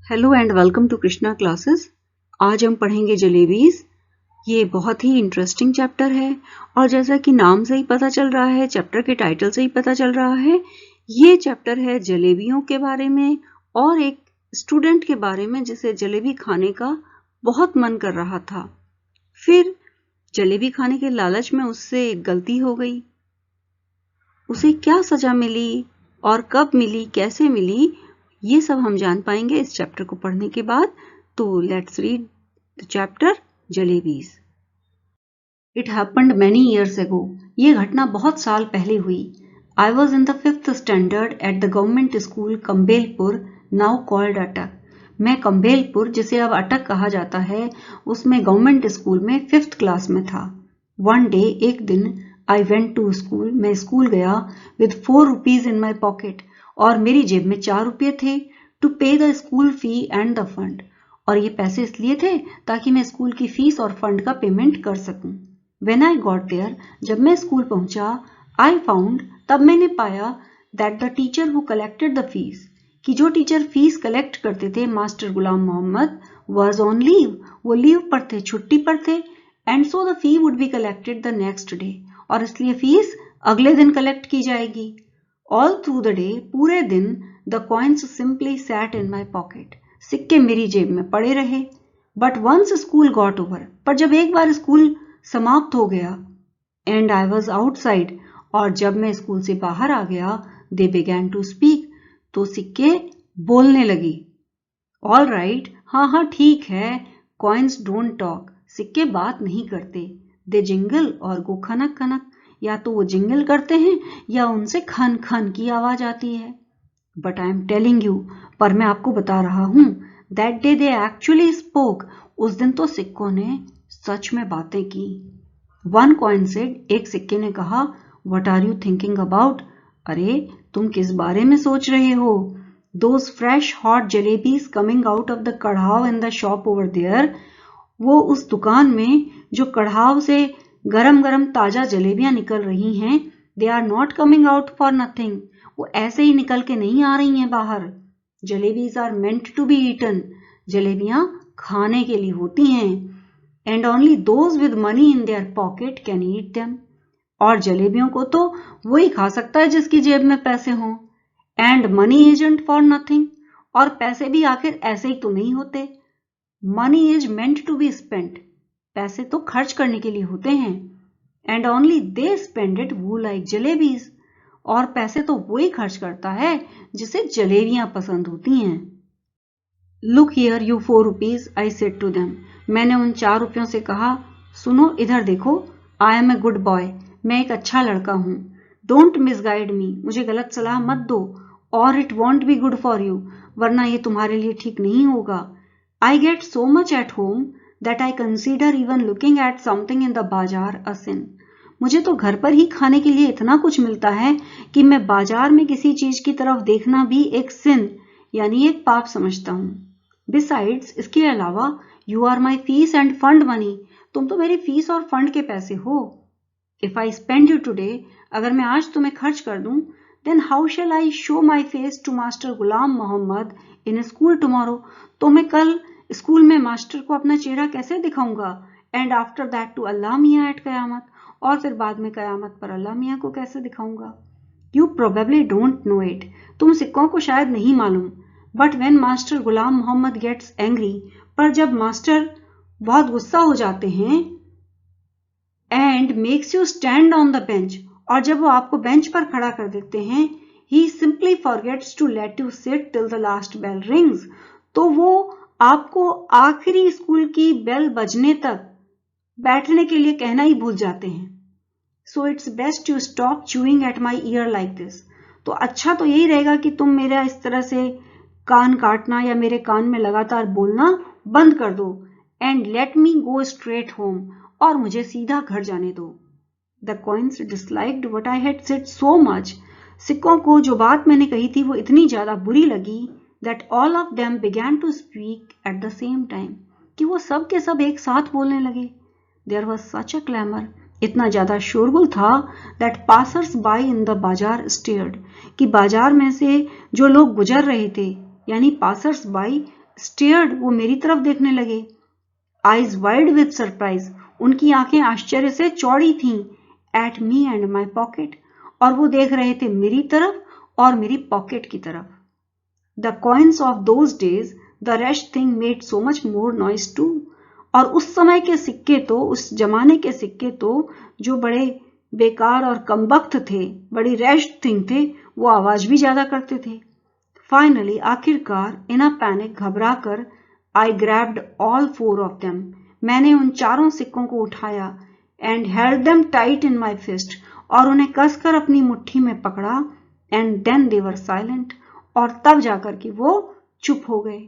Hello and welcome to Krishna classes. आज हम पढ़ेंगे जलेबीज। ये बहुत ही इंटरेस्टिंग चैप्टर है और जैसा कि नाम से ही पता चल रहा है, चैप्टर के टाइटल से ही पता चल रहा है, ये चैप्टर है जलेबियों के बारे में और एक स्टूडेंट के बारे में जिसे जलेबी खाने का बहुत मन कर रहा था। फिर जलेबी खाने के लालच में उससे एक गलती हो गई। उसे क्या सजा मिली और कब मिली, कैसे मिली, ये सब हम जान पाएंगे इस चैप्टर को पढ़ने के बाद। तो let's read the chapter jalebis. It happened many years ago. ये घटना बहुत साल पहले हुई। I was in the 5th standard at the government school Campbellpur, now called Attock. मैं कंबेलपुर, जिसे अब अटक कहा जाता है, उसमें गवर्नमेंट स्कूल में 5th क्लास में था। वन डे, एक दिन, आई वेंट टू स्कूल। मैं स्कूल गया with 4 rupees in my pocket, और मेरी जेब में 4 रुपये थे। टू पे the school fee and the fund, और ये पैसे इसलिए थे ताकि मैं स्कूल की फीस और फंड का पेमेंट कर सकूं। व्हेन आई गॉट देयर, जब मैं स्कूल पहुंचा, आई फाउंड, तब मैंने पाया, that the teacher who collected the fees, कि जो टीचर फीस कलेक्ट करते थे, master Ghulam Mohammad, was on leave. वो लीव पर थे, छुट्टी पर थे। And so the fee would be collected the next day, और इसलिए फीस अगले दिन कलेक्ट की जाएगी। ऑल थ्रू द डे, पूरे दिन, the coins simply sat in my pocket, सिक्के मेरी जेब में पड़े रहे। But once school got over, पर जब एक बार स्कूल समाप्त हो गया, एंड आई वॉज आउटसाइड, और जब मैं स्कूल से बाहर आ गया, दे बिगैन टू स्पीक, तो सिक्के बोलने लगी। ऑल राइट, हाँ ठीक है, कॉइन्स डोंट टॉक, सिक्के बात नहीं करते। दे जिंगल और गो खनक खनक, या तो वो जिंगल करते हैं या उनसे खन खन की आवाज आती है। But I am telling you, पर मैं आपको बता रहा हूं, that day they actually spoke, उस दिन तो सिक्कों ने सच में बातें की। वन कॉइन सेड, एक सिक्के ने कहा, what are you thinking about, अरे तुम किस बारे में सोच रहे हो। Those fresh hot jalebis coming out of the कढ़ाव in the shop over there, वो उस दुकान में जो कढ़ाव से गरम गरम ताजा जलेबियां निकल रही हैं, they are not coming out for nothing, वो ऐसे ही निकल के नहीं आ रही हैं बाहर। Jalebis are meant to be eaten, जलेबियां खाने के लिए होती हैं। And only those with money in their pocket can eat them, और जलेबियों को तो वही खा सकता है जिसकी जेब में पैसे हों। And money isn't for nothing, और पैसे भी आखिर ऐसे ही तो नहीं होते। Money is meant to be spent, पैसे तो खर्च करने के लिए होते हैं। And only they spend it who like jalebis, और पैसे तो वही खर्च करता है जिसे जलेबियां पसंद होती हैं। Look here you 4 rupees, I said to them, मैंने उन 4 रुपयों से कहा, सुनो इधर देखो, I am a good boy, मैं एक अच्छा लड़का हूं। डोंट मिसगाइड मी, मुझे गलत सलाह मत दो, और it won't be good for you, वरना ये तुम्हारे लिए ठीक नहीं होगा। I get so much at home that I consider even looking at something in the बाजार a sin. मुझे तो घर पर ही खाने के लिए इतना कुछ मिलता है कि मैं बाजार में किसी चीज की तरफ देखना भी एक सिन, यानी एक पाप समझता हूँ। Besides, इसके अलावा, you are my fees and fund money, तुम तो मेरी फीस और फंड के पैसे हो। If I spend you today, अगर मैं आज तुम्हें खर्च कर दूं, then how shall I show my face to Master Ghulam Muhammad in school tomorrow? तो मैं कल स्कूल में मास्टर को अपना चेहरा कैसे दिखाऊंगा। And after that to Allah मियाँ एट कयामत, और फिर बाद में कयामत पर अल्लाह मियाँ को कैसे दिखाऊंगा। You probably don't know it, तुम सिक्कों को शायद नहीं मालूम। But when master Ghulam Mohammad gets angry, पर जब मास्टर बहुत गुस्सा हो जाते हैं, and makes you stand on the bench, और जब वो आपको बेंच पर खड़ा कर देते हैं, he simply forgets to let you sit till the last bell rings, तो वो आपको आखिरी स्कूल की बेल बजने तक बैठने के लिए कहना ही भूल जाते हैं। So it's best you stop chewing at my year like this, तो अच्छा तो यही रहेगा कि तुम मेरा इस तरह से कान काटना या मेरे कान में लगातार बोलना बंद कर दो। And let me go straight home, और मुझे सीधा घर जाने दो। The coins disliked what I had said so much, सिक्कों को जो बात मैंने कही थी वो इतनी ज्यादा बुरी लगी, that all of them began to speak at the same time, कि वो सब के सब एक साथ बोलने लगे। There was such a clamor, इतना ज्यादा शोरगुल था, that passers by in the बाजार stared, कि बाजार में से जो लोग गुजर रहे थे, यानी passers by स्टेयर्ड, वो मेरी तरफ देखने लगे। आईज वाइड विथ सरप्राइज, उनकी आंखें आश्चर्य से चौड़ी थीं। At me and my pocket, और वो देख रहे थे मेरी तरफ और मेरी पॉकेट की तरफ। The coins of those days the rest thing made so much more noise too, और उस समय के सिक्के तो, उस जमाने के सिक्के तो जो बड़े बेकार और कमबख्त थे, बड़ी रैश थिंग थे, वो आवाज भी ज्यादा करते थे। फाइनली, आखिरकार, इन अ पैनिक, घबरा कर, I grabbed all 4 of them, मैंने उन चारों सिक्कों को उठाया। And held them tight in my fist, और उन्हें कसकर अपनी मुट्ठी में पकड़ा। And then they were silent, और तब जाकर के वो चुप हो गए।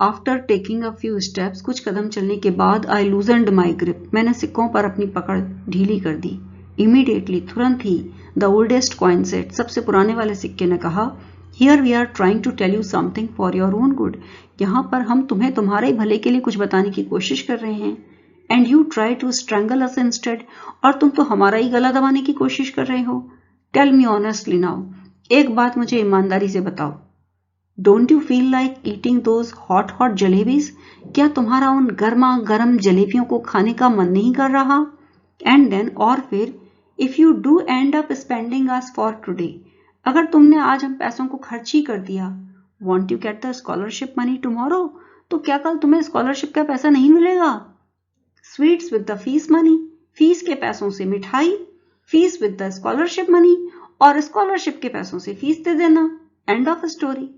After taking a few steps, कुछ कदम चलने के बाद, आई लूजनड माई ग्रिप, मैंने सिक्कों पर अपनी पकड़ ढीली कर दी। इमीडिएटली, तुरंत ही, द ओल्डेस्ट कॉइन सेड, सबसे पुराने वाले सिक्के ने कहा, here we are trying to tell you something for your own good, यहाँ पर हम तुम्हें तुम्हारे भले के लिए कुछ बताने की कोशिश कर रहे हैं। And you try to strangle us instead, और तुम तो हमारा ही गला दबाने की कोशिश कर रहे हो। टेल मी ऑनेस्टली नाउ, एक बात मुझे ईमानदारी से बताओ, don't you feel like eating those hot hot jalebis, क्या तुम्हारा उन गर्मा गर्म जलेबियों को खाने का मन नहीं कर रहा? एंड देन, और फिर, if you do and up spending us for today, अगर तुमने आज हम पैसों को खर्च ही कर दिया, want you get the scholarship money tomorrow, तो क्या कल तुम्हें स्कॉलरशिप का पैसा नहीं मिलेगा? Sweets with the fees money, fees के पैसों से मिठाई, fees with the scholarship money, और स्कॉलरशिप के पैसों से फीस दे देना। End of story.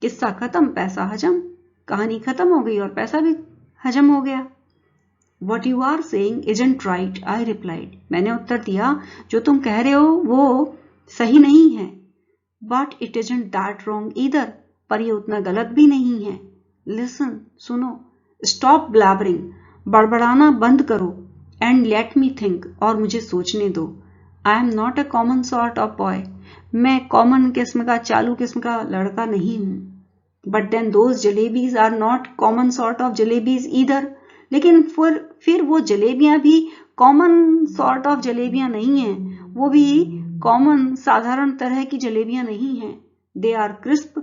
किस्सा खत्म, पैसा हजम, कहानी खत्म हो गई और पैसा भी हजम हो गया। What you are saying isn't right, I replied. मैंने उत्तर दिया, जो तुम कह रहे हो वो सही नहीं है। But it isn't that wrong either, पर ये उतना गलत भी नहीं है। Listen, सुनो, stop blabbering, बड़बड़ाना बंद करो, and let me think, और मुझे सोचने दो। I am not a common sort of boy, मैं कॉमन किस्म का, चालू किस्म का लड़का नहीं हूं। But then those jalebis are not common sort of jalebis either, लेकिन फिर वो जलेबियां भी कॉमन सॉर्ट ऑफ जलेबियां नहीं हैं, वो भी कॉमन साधारण तरह की जलेबियां नहीं हैं। दे आर क्रिस्प,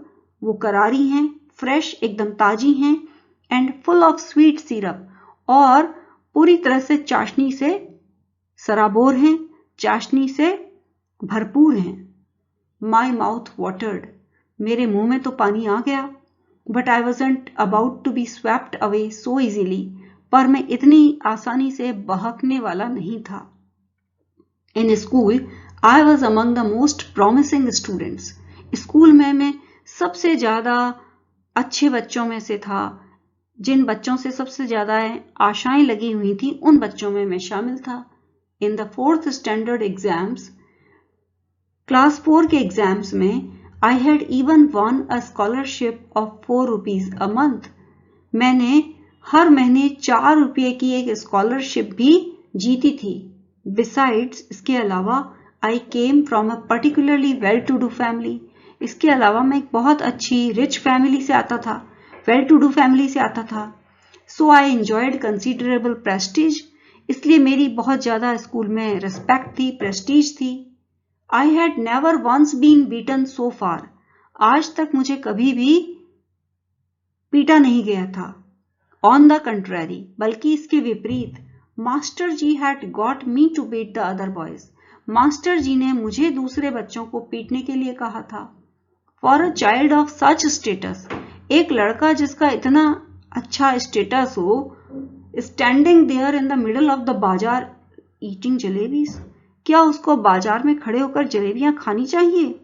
वो करारी हैं, फ्रेश, एकदम ताजी हैं, and full of sweet syrup, और पूरी तरह से चाशनी से सराबोर हैं, चाशनी से भरपूर हैं। माई माउथ वाटर्ड, मेरे मुंह में तो पानी आ गया। But I wasn't about to be swept away so easily, पर मैं इतनी आसानी से बहकने वाला नहीं था। In school I was among the most promising students, school में मैं सबसे ज्यादा अच्छे बच्चों में से था। जिन बच्चों से सबसे ज्यादा आशाएं लगी हुई थी, उन बच्चों में मैं शामिल था। In the 4th standard exams, class 4 के एग्जाम्स में, I had even one a scholarship of 4 rupees a month, मैंने हर महीने 4 रुपये की एक स्कॉलरशिप भी जीती थी। बिसाइड्स, इसके अलावा, I came from a particularly well to do family, इसके अलावा मैं एक बहुत अच्छी रिच फैमिली से आता था, वेल टू डू फैमिली से आता था। सो आई एंजॉयड कंसिडरेबल प्रेस्टीज, इसलिए मेरी बहुत ज्यादा स्कूल में रिस्पेक्ट थी, प्रेस्टीज थी। I had never once been beaten so far, आज तक मुझे कभी भी पीटा नहीं गया था। ऑन द कंट्रारी, बल्कि इसके विपरीत, master ji had got me to beat the other boys, master ji ने मुझे दूसरे बच्चों को पीटने के लिए कहा था। For a child of such status, एक लड़का जिसका इतना अच्छा स्टेटस हो, standing there in the middle of the bazaar eating jalebis, क्या उसको बाजार में खड़े होकर जलेबियां खानी चाहिए?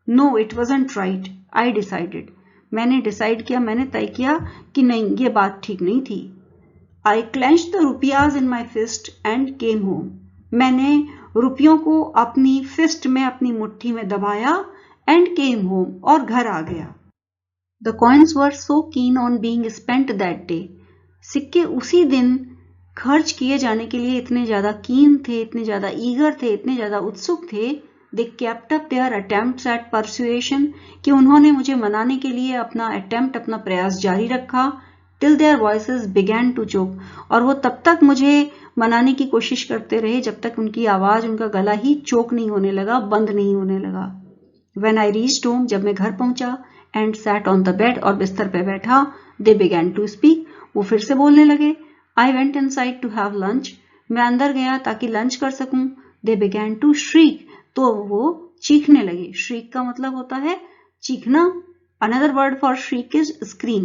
No, it wasn't right, I decided, मैंने डिसाइड किया, मैंने तय किया कि नहीं, ये बात ठीक नहीं थी। I clenched the rupees in my fist and came home, मैंने रुपयों को अपनी फिस्ट में, अपनी मुट्ठी में दबाया, एंड केम होम, और घर आ गया। The coins were so keen on being spent that day, सिक्के उसी दिन खर्च किए जाने के लिए इतने ज्यादा कीन थे, इतने ज्यादा ईगर थे, इतने ज्यादा उत्सुक थे। They kept up their attempts at persuasion, कि उन्होंने मुझे मनाने के लिए अपना अटेम्प्ट, अपना प्रयास जारी रखा। Till their voices began to choke, और वो तब तक मुझे मनाने की कोशिश करते रहे जब तक उनकी आवाज, उनका गला ही चोक नहीं होने लगा, बंद नहीं होने लगा। व्हेन आई रीच्ड होम, जब मैं घर पहुंचा, and sat on the bed, और बिस्तर पे बैठा. They began to speak. वो फिर से बोलने लगे. I went inside to have lunch. मैं अंदर गया ताकि लंच कर सकूं. They began to shriek. तो वो चीखने लगे. Shriek का मतलब होता है चीखना. Another word for shriek is scream.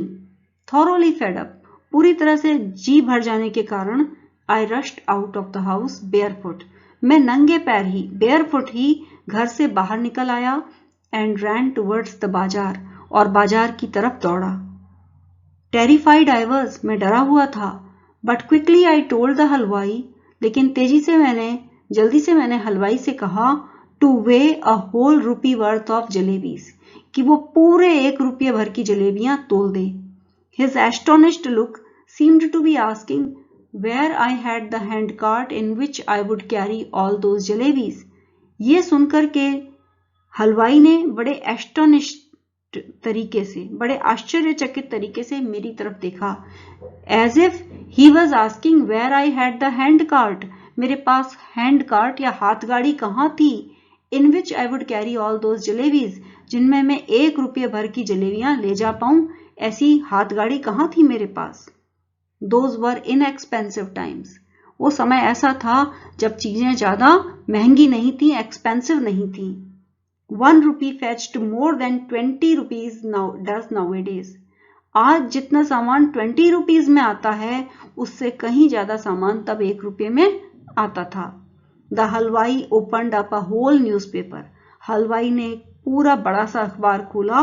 Thoroughly fed up. पूरी तरह से जी भर जाने के कारण I rushed out of the house barefoot. मैं नंगे पैर ही barefoot ही घर से बाहर निकल आया and ran towards the बाजार, और बाजार की तरफ दौड़ा. Terrified I was. मैं डरा हुआ था. But quickly I told the हलवाई. लेकिन जल्दी से मैंने हलवाई से कहा to weigh a whole rupee worth of jalebis, कि वो पूरे 1 रुपये भर की जलेबियां तोल दे. His astonished look seemed to be asking where I had the hand cart in which I would carry all those jalebis. ये सुनकर के हलवाई ने बड़े बड़े आश्चर्यचकित तरीके से मेरी तरफ देखा. As if he was asking where I had the hand cart. मेरे पास हैंड कार्ट या हाथ गाड़ी कहाँ थी. In which I would carry all those jalebis. जिनमें मैं 1 रुपये भर की जलेबियां ले जा पाऊं, ऐसी हाथ गाड़ी कहाँ थी मेरे पास. Those were inexpensive times. वो समय ऐसा था जब चीजें ज्यादा महंगी नहीं थी, एक्सपेंसिव नहीं थी. 1 rupee fetched more than 20 rupees does nowadays. आज जितना सामान 20 रुपीज में आता है, उससे कहीं ज्यादा सामान तब 1 रुपये में आता था. The हलवाई opened up a whole newspaper. हलवाई ने पूरा बड़ा सा अखबार खोला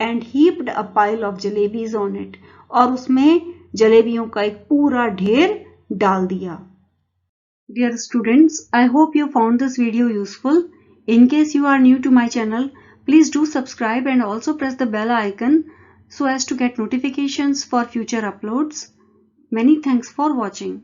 and heaped a pile of jalebis on it. और उसमें जलेबियों का एक पूरा ढेर डाल दिया. Dear students, I hope you found this video useful. In case you are new to my channel, please do subscribe and also press the bell icon so as to get notifications for future uploads. Many thanks for watching.